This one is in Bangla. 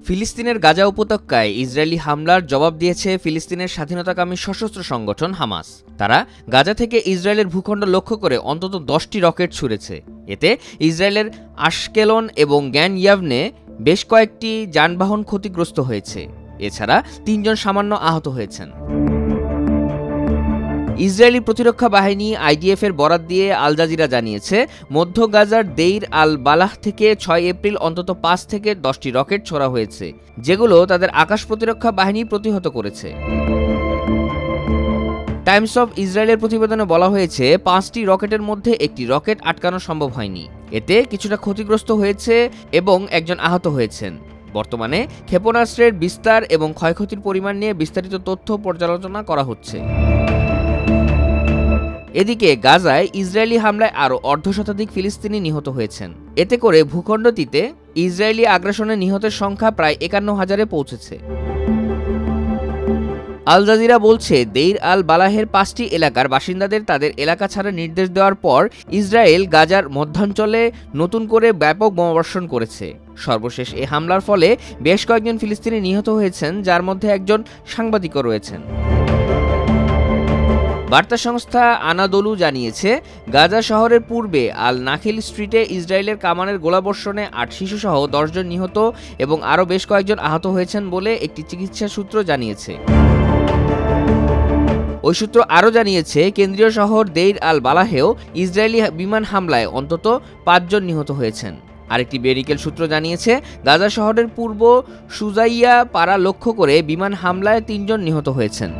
ফিলিস্তিনের গাজা উপত্যকায় ইসরায়েলি হামলার জবাব দিয়েছে ফিলিস্তিনের স্বাধীনতাকামী সশস্ত্র সংগঠন হামাস। তারা গাজা থেকে ইসরায়েলের ভূখণ্ড লক্ষ্য করে অন্তত 10টি রকেট ছুড়েছে। এতে ইসরায়েলের আশকেলন এবং গ্যান ইয়াভনে বেশ কয়েকটি যানবাহন ক্ষতিগ্রস্ত হয়েছে। এছাড়া 3 জন সামান্য আহত হয়েছেন। ইসরায়েলি প্রতিরক্ষা বাহিনী আইডিএফ এর বরাত দিয়ে আল জাজিরা জানিয়েছে, মধ্য গাজার দেইর আল বালাহ থেকে 6 এপ্রিল অন্তত 5 থেকে 10টি রকেট ছোড়া হয়েছে, যেগুলো তাদের আকাশ প্রতিরক্ষা বাহিনী প্রতিহত করেছে। টাইমস অফ ইসরায়েলের প্রতিবেদনে বলা হয়েছে, 5টি রকেটের মধ্যে একটি রকেট আটকানো সম্ভব হয়নি। এতে কিছুটা ক্ষতিগ্রস্ত হয়েছে এবং একজন আহত হয়েছেন। বর্তমানে ক্ষেপণাস্ত্রের বিস্তার এবং ক্ষয়ক্ষতির পরিমাণ নিয়ে বিস্তারিত তথ্য পর্যালোচনা করা হচ্ছে। এদিকে গাজায় ইসরায়েলি হামলায় আরও অর্ধশতাধিক ফিলিস্তিনি নিহত হয়েছেন। এতে করে ভূখণ্ডটিতে ইসরায়েলি আগ্রাসনে নিহতের সংখ্যা প্রায় 51,000-এ পৌঁছেছে। আল জাজিরা বলছে, দেইর আল বালাহের 5টি এলাকার বাসিন্দাদের তাদের এলাকা ছাড়ার নির্দেশ দেওয়ার পর ইসরায়েল গাজার মধ্যাঞ্চলে নতুন করে ব্যাপক বোমাবর্ষণ করেছে। সর্বশেষ এ হামলার ফলে বেশ কয়েকজন ফিলিস্তিনি নিহত হয়েছেন, যার মধ্যে একজন সাংবাদিকও রয়েছেন। বার্তা সংস্থা আনাদোলু জানিয়েছে, গাজা শহরের পূর্বে আল নাখিল স্ট্রিটে ইসরায়েলের কামানের গোলাবর্ষণে 8 শিশুসহ 10 জন নিহত এবং আরও বেশ কয়েকজন আহত হয়েছেন বলে একটি চিকিৎসা সূত্র জানিয়েছে। ওই সূত্র আরও জানিয়েছে, কেন্দ্রীয় শহর দেইর আল বালাহেও ইসরায়েলি বিমান হামলায় অন্তত 5 জন নিহত হয়েছেন। আরেকটি মেডিকেল সূত্র জানিয়েছে, গাজা শহরের পূর্ব সুজাইয়া পাড়া লক্ষ্য করে বিমান হামলায় 3 জন নিহত হয়েছেন।